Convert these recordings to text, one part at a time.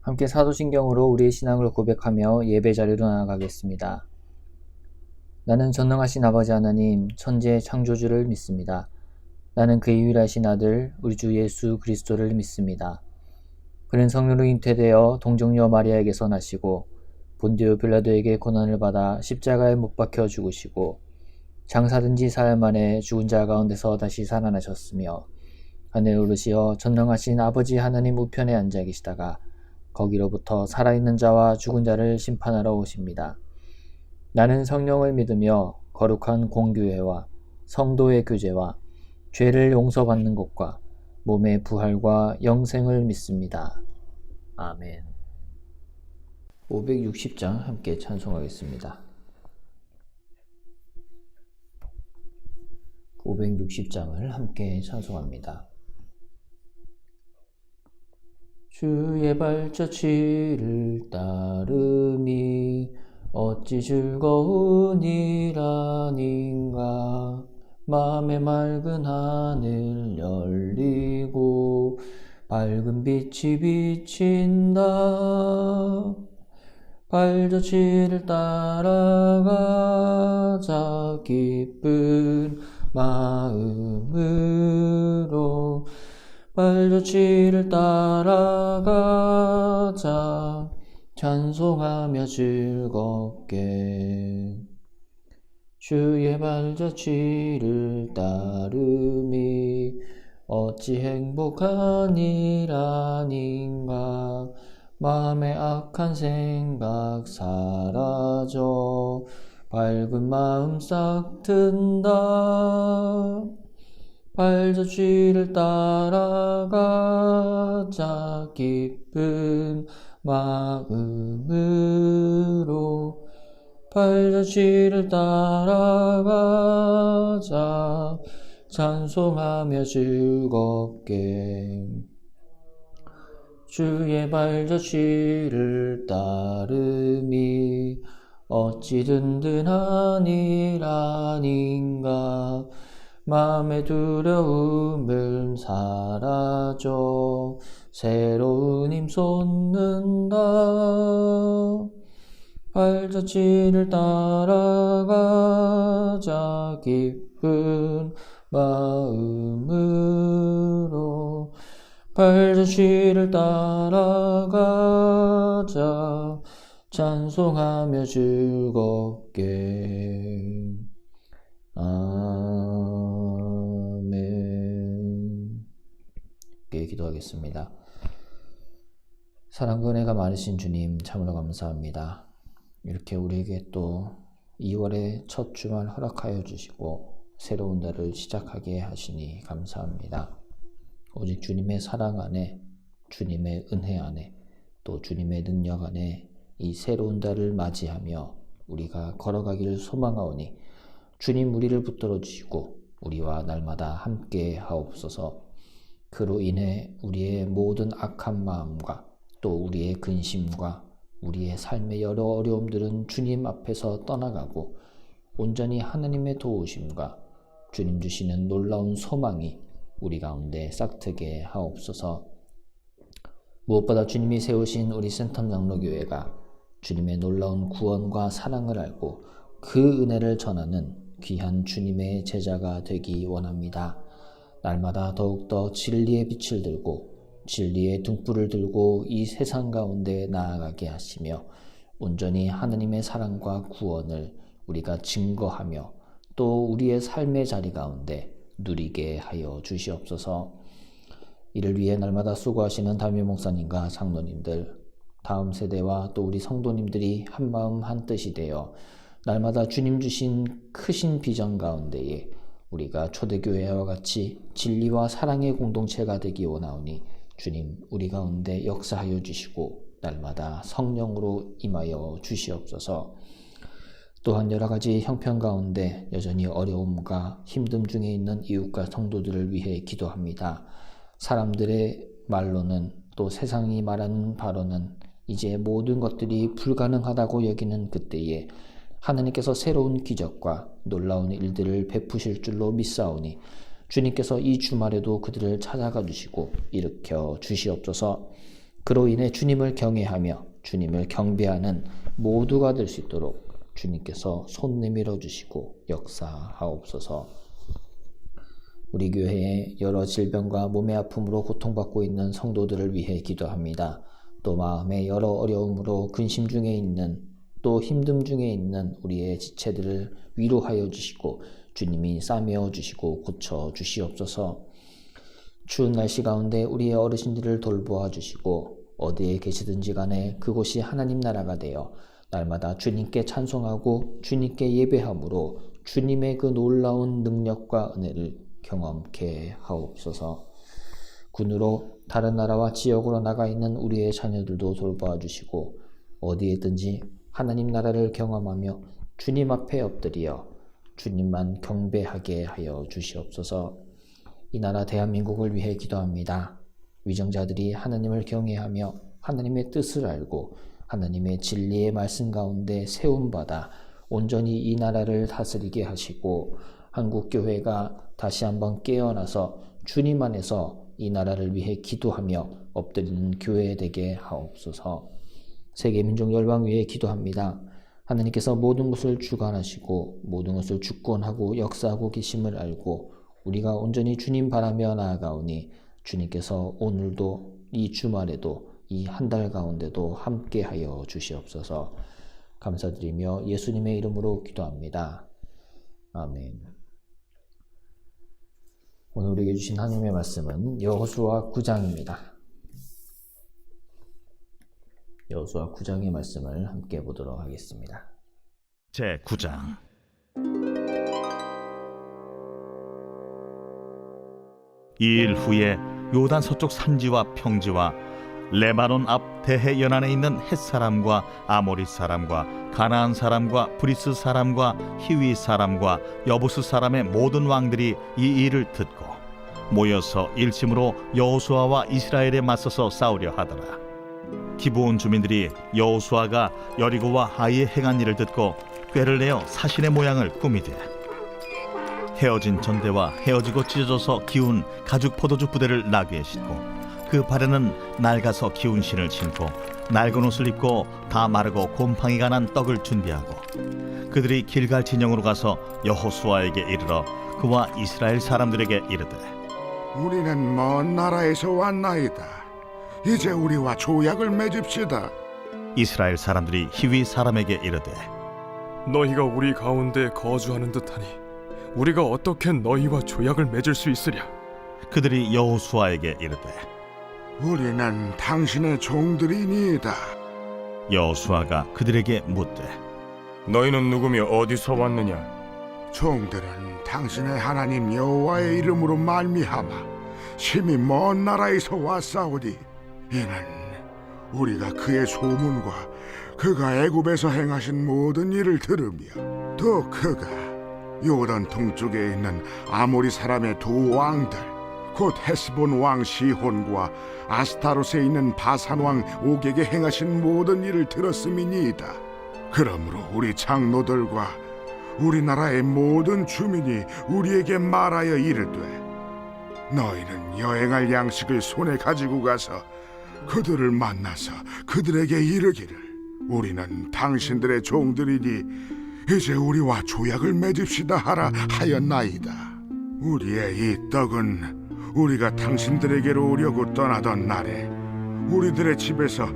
함께 사도신경으로 우리의 신앙을 고백하며 예배 자리로 나아가겠습니다. 나는 전능하신 아버지 하나님, 천지의 창조주를 믿습니다. 나는 그의 유일하신 아들, 우리 주 예수 그리스도를 믿습니다. 그는 성령으로 잉태되어 동정녀 마리아에게서 나시고 본디오 빌라도에게 고난을 받아 십자가에 못 박혀 죽으시고 장사된 지 사흘 만에 죽은 자 가운데서 다시 살아나셨으며 하늘 오르시어 전능하신 아버지 하나님 우편에 앉아 계시다가 거기로부터 살아있는 자와 죽은 자를 심판하러 오십니다. 나는 성령을 믿으며 거룩한 공교회와 성도의 교제와 죄를 용서받는 것과 몸의 부활과 영생을 믿습니다. 아멘. 560장 함께 찬송하겠습니다. 560장을 함께 찬송합니다. 주의 발자취를 따름이 어찌 즐거운 일 아닌가. 맘의 맑은 하늘 열리고 밝은 빛이 비친다. 발자취를 따라가자 기쁜 마음으로 발자취를 따라가자 찬송하며 즐겁게. 주의 발자취를 따름이 어찌 행복한 일 아닌가. 마음의 악한 생각 사라져 밝은 마음 싹 튼다. 발자취를 따라가자 기쁜 마음으로. 발자취를 따라가자 찬송하며 즐겁게. 주의 발자취를 따름이 어찌 든든한 일 아닌가. 마음의 두려움은 사라져 새로운 힘 솟는다. 발자취를 따라가자 기쁜 마음으로. 발자취를 따라가자 찬송하며 즐겁게. 아멘. 함께 기도하겠습니다. 사랑과 은혜가 많으신 주님 참으로 감사합니다. 이렇게 우리에게 또 2월의 첫 주말 허락하여 주시고 새로운 달을 시작하게 하시니 감사합니다. 오직 주님의 사랑 안에, 주님의 은혜 안에, 또 주님의 능력 안에 이 새로운 달을 맞이하며 우리가 걸어가기를 소망하오니 주님 우리를 붙들어 주시고 우리와 날마다 함께 하옵소서. 그로 인해 우리의 모든 악한 마음과 또 우리의 근심과 우리의 삶의 여러 어려움들은 주님 앞에서 떠나가고 온전히 하나님의 도우심과 주님 주시는 놀라운 소망이 우리 가운데 싹트게 하옵소서. 무엇보다 주님이 세우신 우리 센텀 장로교회가 주님의 놀라운 구원과 사랑을 알고 그 은혜를 전하는 귀한 주님의 제자가 되기 원합니다. 날마다 더욱더 진리의 빛을 들고 진리의 등불을 들고 이 세상 가운데 나아가게 하시며 온전히 하나님의 사랑과 구원을 우리가 증거하며 또 우리의 삶의 자리 가운데 누리게 하여 주시옵소서. 이를 위해 날마다 수고하시는 담임 목사님과 장로님들, 다음 세대와 또 우리 성도님들이 한마음 한뜻이 되어 날마다 주님 주신 크신 비전 가운데에 우리가 초대교회와 같이 진리와 사랑의 공동체가 되기 원하오니 주님 우리 가운데 역사하여 주시고 날마다 성령으로 임하여 주시옵소서. 또한 여러 가지 형편 가운데 여전히 어려움과 힘듦 중에 있는 이웃과 성도들을 위해 기도합니다. 사람들의 말로는 또 세상이 말하는 바로는 이제 모든 것들이 불가능하다고 여기는 그때에 하나님께서 새로운 기적과 놀라운 일들을 베푸실 줄로 믿사오니 주님께서 이 주말에도 그들을 찾아가 주시고 일으켜 주시옵소서. 그로 인해 주님을 경외하며 주님을 경배하는 모두가 될 수 있도록 주님께서 손 내밀어 주시고 역사하옵소서. 우리 교회에 여러 질병과 몸의 아픔으로 고통받고 있는 성도들을 위해 기도합니다. 또 마음의 여러 어려움으로 근심 중에 있는, 또 힘듦 중에 있는 우리의 지체들을 위로하여 주시고 주님이 싸매어 주시고 고쳐 주시옵소서. 추운 날씨 가운데 우리의 어르신들을 돌보아 주시고 어디에 계시든지 간에 그곳이 하나님 나라가 되어 날마다 주님께 찬송하고 주님께 예배함으로 주님의 그 놀라운 능력과 은혜를 경험케 하옵소서. 군으로 다른 나라와 지역으로 나가 있는 우리의 자녀들도 돌보아 주시고 어디에든지 하나님 나라를 경험하며 주님 앞에 엎드려 주님만 경배하게 하여 주시옵소서. 이 나라 대한민국을 위해 기도합니다. 위정자들이 하나님을 경외하며 하나님의 뜻을 알고 하나님의 진리의 말씀 가운데 세움받아 온전히 이 나라를 다스리게 하시고 한국교회가 다시 한번 깨어나서 주님 안에서 이 나라를 위해 기도하며 엎드리는 교회 되게 하옵소서. 세계민족 열방 위해 기도합니다. 하나님께서 모든 것을 주관하시고 모든 것을 주권하고 역사하고 계심을 알고 우리가 온전히 주님 바라며 나아가오니 주님께서 오늘도 이 주말에도 이 한 달 가운데도 함께하여 주시옵소서. 감사드리며 예수님의 이름으로 기도합니다. 아멘. 오늘 우리에게 주신 하나님의 말씀은 여호수아 9장입니다. 여호수아 9장의 말씀을 함께 보도록 하겠습니다. 제 9장. 이 일 후에 요단 서쪽 산지와 평지와 레바논 앞 대해 연안에 있는 헷 사람과 아모리 사람과 가나안 사람과 브리스 사람과 히위 사람과 여부스 사람의 모든 왕들이 이 일을 듣고 모여서 일심으로 여호수아와 이스라엘에 맞서서 싸우려 하더라. 기브온 주민들이 여호수아가 여리고와 하이에 행한 일을 듣고 꾀를 내어 사신의 모양을 꾸미되 헤어진 전대와 헤어지고 찢어져서 기운 가죽 포도주 부대를 나귀에 싣고 그 발에는 낡아서 기운 신을 신고 낡은 옷을 입고 다 마르고 곰팡이가 난 떡을 준비하고 그들이 길갈 진영으로 가서 여호수아에게 이르러 그와 이스라엘 사람들에게 이르되 우리는 먼 나라에서 왔나이다. 이제 우리와 조약을 맺읍시다. 이스라엘 사람들이 히위 사람에게 이르되 너희가 우리 가운데 거주하는 듯하니 우리가 어떻게 너희와 조약을 맺을 수 있으랴? 그들이 여호수아에게 이르되 우리는 당신의 종들이니이다. 여호수아가 그들에게 묻되 너희는 누구며 어디서 왔느냐? 종들은 당신의 하나님 여호와의 이름으로 말미암아 심히 먼 나라에서 왔사오니 이는 우리가 그의 소문과 그가 애굽에서 행하신 모든 일을 들으며 또 그가 요단 동쪽에 있는 아모리 사람의 두 왕들 곧 헤스본 왕 시혼과 아스타롯에 있는 바산 왕 옥에게 행하신 모든 일을 들었음이니이다. 그러므로 우리 장로들과 우리나라의 모든 주민이 우리에게 말하여 이르되 너희는 여행할 양식을 손에 가지고 가서 그들을 만나서 그들에게 이르기를 우리는 당신들의 종들이니 이제 우리와 조약을 맺읍시다 하라 하였나이다. 우리의 이 떡은 우리가 당신들에게로 오려고 떠나던 날에 우리들의 집에서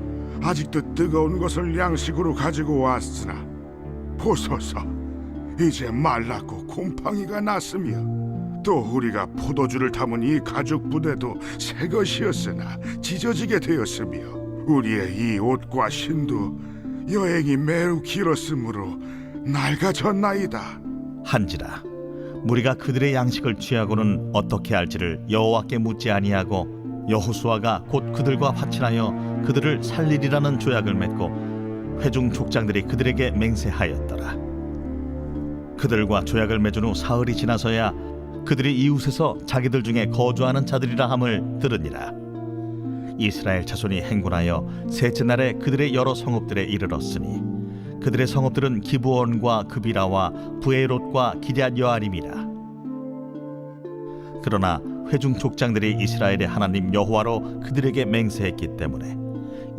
아직도 뜨거운 것을 양식으로 가지고 왔으나 보소서 이제 말랐고 곰팡이가 났으며 또 우리가 포도주를 담은 이 가죽 부대도 새 것이었으나 찢어지게 되었으며 우리의 이 옷과 신도 여행이 매우 길었으므로 낡아졌나이다. 한지라 무리가 그들의 양식을 취하고는 어떻게 할지를 여호와께 묻지 아니하고 여호수아가 곧 그들과 화친하여 그들을 살리리라는 조약을 맺고 회중 족장들이 그들에게 맹세하였더라. 그들과 조약을 맺은 후 사흘이 지나서야 그들이 이웃에서 자기들 중에 거주하는 자들이라 함을 들으니라. 이스라엘 자손이 행군하여 셋째 날에 그들의 여러 성읍들에 이르렀으니 그들의 성읍들은 기브온과 그비라와 부에롯과 기럇 여아림이라. 그러나 회중 족장들이 이스라엘의 하나님 여호와로 그들에게 맹세했기 때문에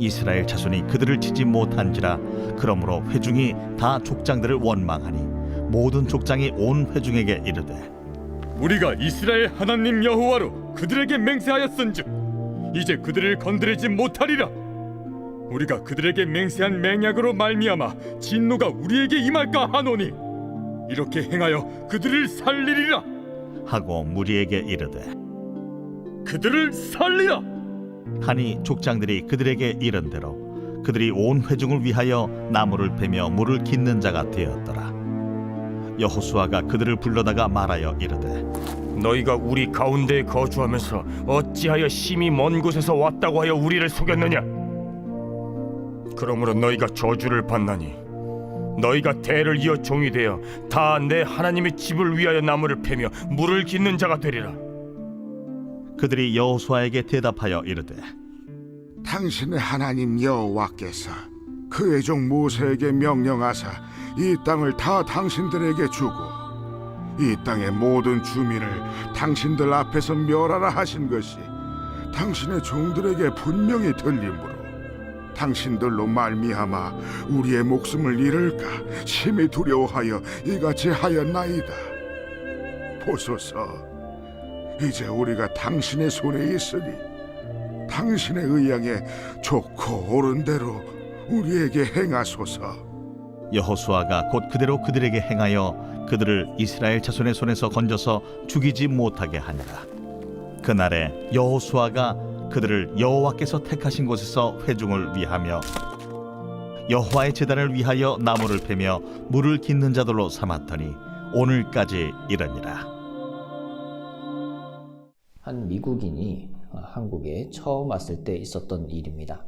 이스라엘 자손이 그들을 치지 못한지라. 그러므로 회중이 다 족장들을 원망하니 모든 족장이 온 회중에게 이르되 우리가 이스라엘 하나님 여호와로 그들에게 맹세하였은즉 이제 그들을 건드리지 못하리라. 우리가 그들에게 맹세한 맹약으로 말미암아 진노가 우리에게 임할까 하노니 이렇게 행하여 그들을 살리리라. 하고 무리에게 이르되 그들을 살리라. 하니 족장들이 그들에게 이른대로 그들이 온 회중을 위하여 나무를 베며 물을 깃는 자가 되었더라. 여호수아가 그들을 불러다가 말하여 이르되 너희가 우리 가운데에 거주하면서 어찌하여 심히 먼 곳에서 왔다고 하여 우리를 속였느냐? 그러므로 너희가 저주를 받나니 너희가 대를 이어 종이 되어 다 내 하나님의 집을 위하여 나무를 패며 물을 깃는 자가 되리라. 그들이 여호수아에게 대답하여 이르되 당신의 하나님 여호와께서 그의 종 모세에게 명령하사 이 땅을 다 당신들에게 주고 이 땅의 모든 주민을 당신들 앞에서 멸하라 하신 것이 당신의 종들에게 분명히 들리므로 당신들로 말미암아 우리의 목숨을 잃을까 심히 두려워하여 이같이 하였나이다. 보소서, 이제 우리가 당신의 손에 있으니 당신의 의향에 좋고 옳은 대로 우리에게 행하소서. 여호수아가 곧 그대로 그들에게 행하여 그들을 이스라엘 자손의 손에서 건져서 죽이지 못하게 하니라. 그날에 여호수아가 그들을 여호와께서 택하신 곳에서 회중을 위하며 여호와의 제단을 위하여 나무를 패며 물을 깃는 자들로 삼았더니 오늘까지 이르니라. 한 미국인이 한국에 처음 왔을 때 있었던 일입니다.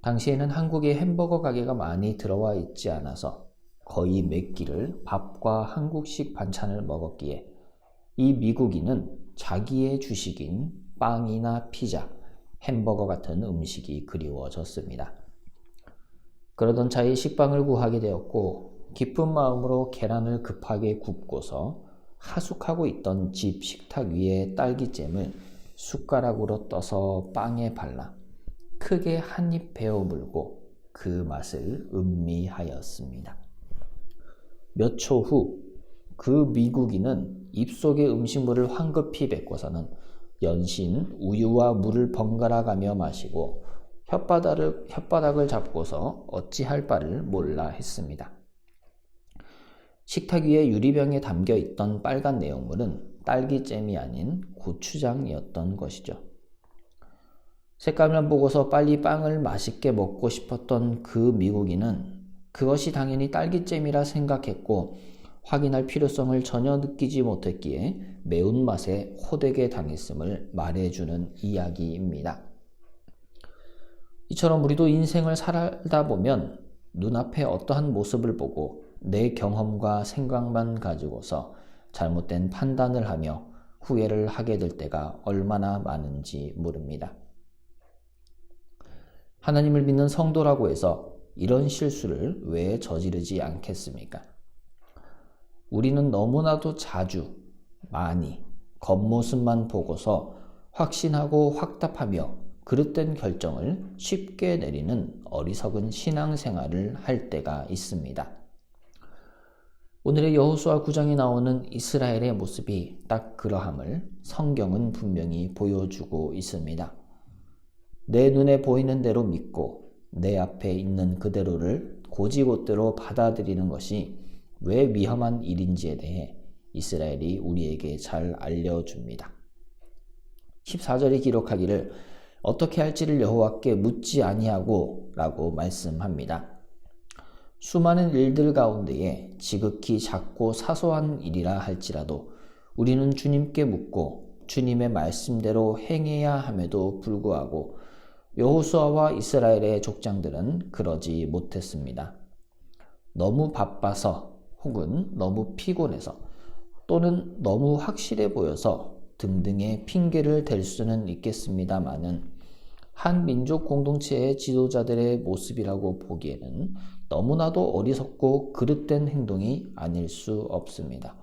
당시에는 한국에 햄버거 가게가 많이 들어와 있지 않아서 거의 몇 끼를 밥과 한국식 반찬을 먹었기에 이 미국인은 자기의 주식인 빵이나 피자, 햄버거 같은 음식이 그리워졌습니다. 그러던 차에 식빵을 구하게 되었고 기쁜 마음으로 계란을 급하게 굽고서 하숙하고 있던 집 식탁 위에 딸기잼을 숟가락으로 떠서 빵에 발라 크게 한 입 베어 물고 그 맛을 음미하였습니다. 몇 초 후 그 미국인은 입속의 음식물을 황급히 뱉고서는 연신 우유와 물을 번갈아 가며 마시고 혓바닥을 잡고서 어찌할 바를 몰라 했습니다. 식탁 위에 유리병에 담겨 있던 빨간 내용물은 딸기잼이 아닌 고추장이었던 것이죠. 색깔만 보고서 빨리 빵을 맛있게 먹고 싶었던 그 미국인은 그것이 당연히 딸기잼이라 생각했고 확인할 필요성을 전혀 느끼지 못했기에 매운맛에 호되게 당했음을 말해주는 이야기입니다. 이처럼 우리도 인생을 살다 보면 눈앞에 어떠한 모습을 보고 내 경험과 생각만 가지고서 잘못된 판단을 하며 후회를 하게 될 때가 얼마나 많은지 모릅니다. 하나님을 믿는 성도라고 해서 이런 실수를 왜 저지르지 않겠습니까? 우리는 너무나도 자주, 많이 겉모습만 보고서 확신하고 확답하며 그릇된 결정을 쉽게 내리는 어리석은 신앙생활을 할 때가 있습니다. 오늘의 여호수아 9장에 나오는 이스라엘의 모습이 딱 그러함을 성경은 분명히 보여주고 있습니다. 내 눈에 보이는 대로 믿고 내 앞에 있는 그대로를 곧이곧대로 받아들이는 것이 왜 위험한 일인지에 대해 이스라엘이 우리에게 잘 알려줍니다. 14절이 기록하기를 어떻게 할지를 여호와께 묻지 아니하고 라고 말씀합니다. 수많은 일들 가운데에 지극히 작고 사소한 일이라 할지라도 우리는 주님께 묻고 주님의 말씀대로 행해야 함에도 불구하고 여호수아와 이스라엘의 족장들은 그러지 못했습니다. 너무 바빠서 혹은 너무 피곤해서 또는 너무 확실해 보여서 등등의 핑계를 댈 수는 있겠습니다마는 한 민족 공동체의 지도자들의 모습이라고 보기에는 너무나도 어리석고 그릇된 행동이 아닐 수 없습니다.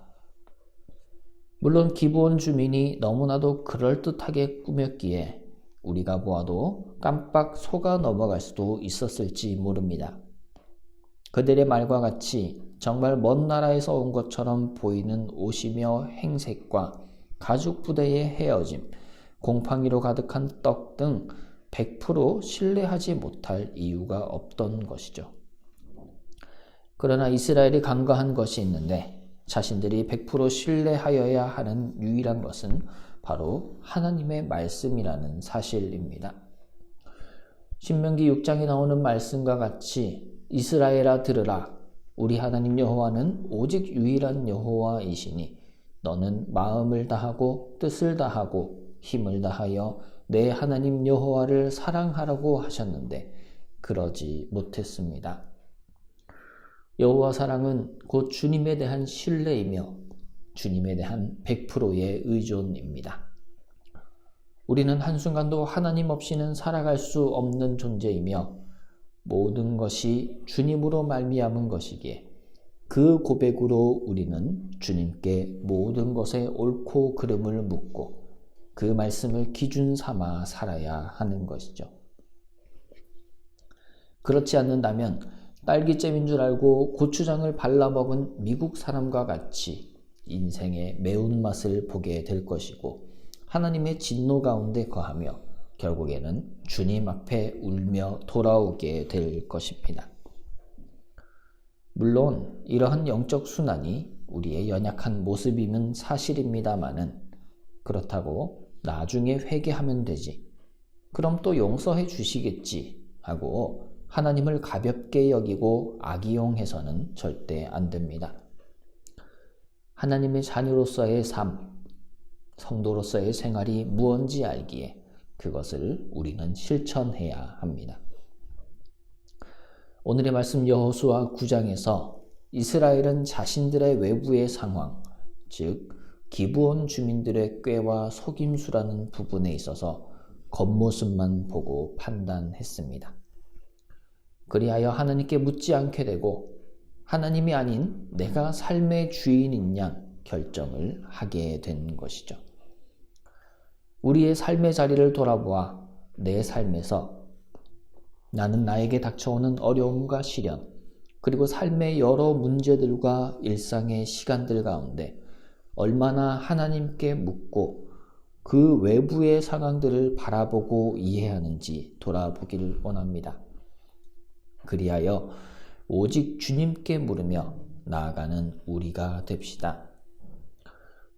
물론 기브온 주민이 너무나도 그럴듯하게 꾸몄기에 우리가 보아도 깜빡 속아 넘어갈 수도 있었을지 모릅니다. 그들의 말과 같이 정말 먼 나라에서 온 것처럼 보이는 옷이며 행색과 가죽 부대의 헤어짐, 곰팡이로 가득한 떡 등 100% 신뢰하지 못할 이유가 없던 것이죠. 그러나 이스라엘이 간과한 것이 있는데 자신들이 100% 신뢰하여야 하는 유일한 것은 바로 하나님의 말씀이라는 사실입니다. 신명기 6장에 나오는 말씀과 같이 이스라엘아 들으라. 우리 하나님 여호와는 오직 유일한 여호와이시니 너는 마음을 다하고 뜻을 다하고 힘을 다하여 내 하나님 여호와를 사랑하라고 하셨는데 그러지 못했습니다. 여호와 사랑은 곧 주님에 대한 신뢰이며 주님에 대한 100%의 의존입니다. 우리는 한순간도 하나님 없이는 살아갈 수 없는 존재이며 모든 것이 주님으로 말미암은 것이기에 그 고백으로 우리는 주님께 모든 것에 옳고 그름을 묻고 그 말씀을 기준 삼아 살아야 하는 것이죠. 그렇지 않는다면 딸기잼인 줄 알고 고추장을 발라먹은 미국 사람과 같이 인생의 매운맛을 보게 될 것이고 하나님의 진노 가운데 거하며 결국에는 주님 앞에 울며 돌아오게 될 것입니다. 물론 이러한 영적 순환이 우리의 연약한 모습임은 사실입니다마는 그렇다고 나중에 회개하면 되지, 그럼 또 용서해 주시겠지 하고 하나님을 가볍게 여기고 악이용해서는 절대 안 됩니다. 하나님의 자녀로서의 삶, 성도로서의 생활이 무언지 알기에 그것을 우리는 실천해야 합니다. 오늘의 말씀 여호수아 9장에서 이스라엘은 자신들의 외부의 상황, 즉 기브온 주민들의 꾀와 속임수라는 부분에 있어서 겉모습만 보고 판단했습니다. 그리하여 하나님께 묻지 않게 되고 하나님이 아닌 내가 삶의 주인인 양 결정을 하게 된 것이죠. 우리의 삶의 자리를 돌아보아 내 삶에서 나는 나에게 닥쳐오는 어려움과 시련, 그리고 삶의 여러 문제들과 일상의 시간들 가운데 얼마나 하나님께 묻고 그 외부의 상황들을 바라보고 이해하는지 돌아보기를 원합니다. 그리하여 오직 주님께 물으며 나아가는 우리가 됩시다.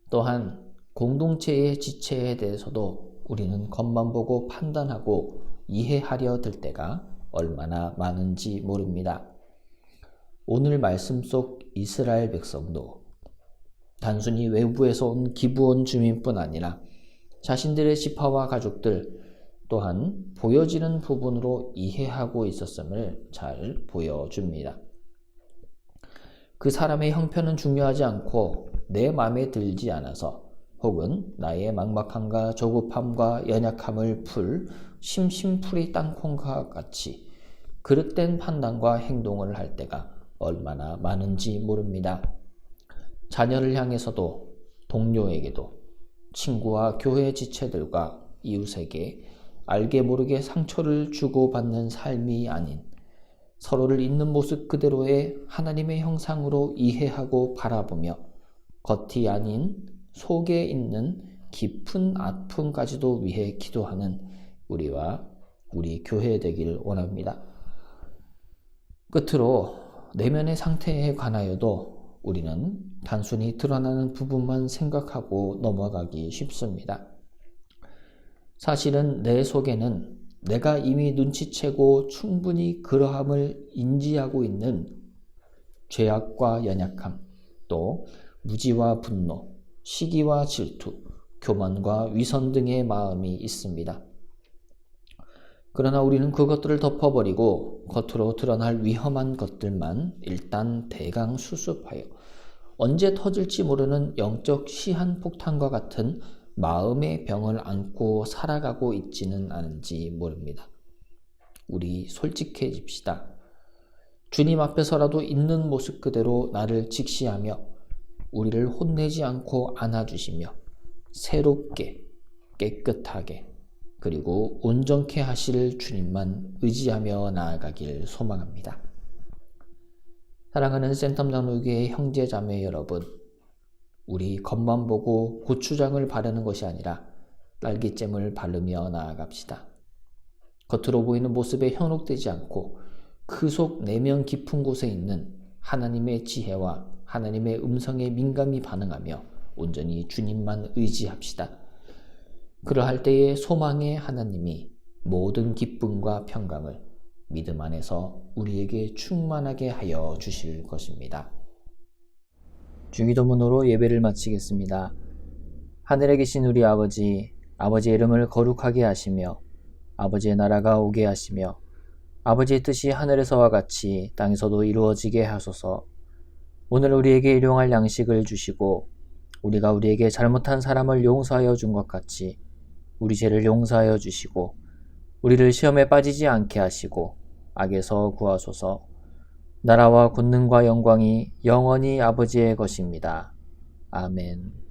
또한 공동체의 지체에 대해서도 우리는 겉만 보고 판단하고 이해하려 들 때가 얼마나 많은지 모릅니다. 오늘 말씀 속 이스라엘 백성도 단순히 외부에서 온 기브온 주민뿐 아니라 자신들의 지파와 가족들 또한 보여지는 부분으로 이해하고 있었음을 잘 보여줍니다. 그 사람의 형편은 중요하지 않고 내 마음에 들지 않아서 혹은 나의 막막함과 조급함과 연약함을 풀 심심풀이 땅콩과 같이 그릇된 판단과 행동을 할 때가 얼마나 많은지 모릅니다. 자녀를 향해서도 동료에게도 친구와 교회 지체들과 이웃에게 알게 모르게 상처를 주고받는 삶이 아닌 서로를 있는 모습 그대로의 하나님의 형상으로 이해하고 바라보며 겉이 아닌 속에 있는 깊은 아픔까지도 위해 기도하는 우리와 우리 교회 되기를 원합니다. 끝으로 내면의 상태에 관하여도 우리는 단순히 드러나는 부분만 생각하고 넘어가기 쉽습니다. 사실은 내 속에는 내가 이미 눈치채고 충분히 그러함을 인지하고 있는 죄악과 연약함, 또 무지와 분노, 시기와 질투, 교만과 위선 등의 마음이 있습니다. 그러나 우리는 그것들을 덮어버리고 겉으로 드러날 위험한 것들만 일단 대강 수습하여 언제 터질지 모르는 영적 시한폭탄과 같은 마음의 병을 안고 살아가고 있지는 않은지 모릅니다. 우리 솔직해집시다. 주님 앞에서라도 있는 모습 그대로 나를 직시하며 우리를 혼내지 않고 안아주시며 새롭게 깨끗하게 그리고 온전케 하실 주님만 의지하며 나아가길 소망합니다. 사랑하는 센텀 장로교회 형제 자매 여러분, 우리 겉만 보고 고추장을 바르는 것이 아니라 딸기잼을 바르며 나아갑시다. 겉으로 보이는 모습에 현혹되지 않고 그 속 내면 깊은 곳에 있는 하나님의 지혜와 하나님의 음성에 민감히 반응하며 온전히 주님만 의지합시다. 그러할 때에 소망의 하나님이 모든 기쁨과 평강을 믿음 안에서 우리에게 충만하게 하여 주실 것입니다. 주기도문으로 예배를 마치겠습니다. 하늘에 계신 우리 아버지, 아버지의 이름을 거룩하게 하시며 아버지의 나라가 오게 하시며 아버지의 뜻이 하늘에서와 같이 땅에서도 이루어지게 하소서. 오늘 우리에게 일용할 양식을 주시고 우리가 우리에게 잘못한 사람을 용서하여 준 것 같이 우리 죄를 용서하여 주시고 우리를 시험에 빠지지 않게 하시고 악에서 구하소서. 나라와 권능과 영광이 영원히 아버지의 것입니다. 아멘.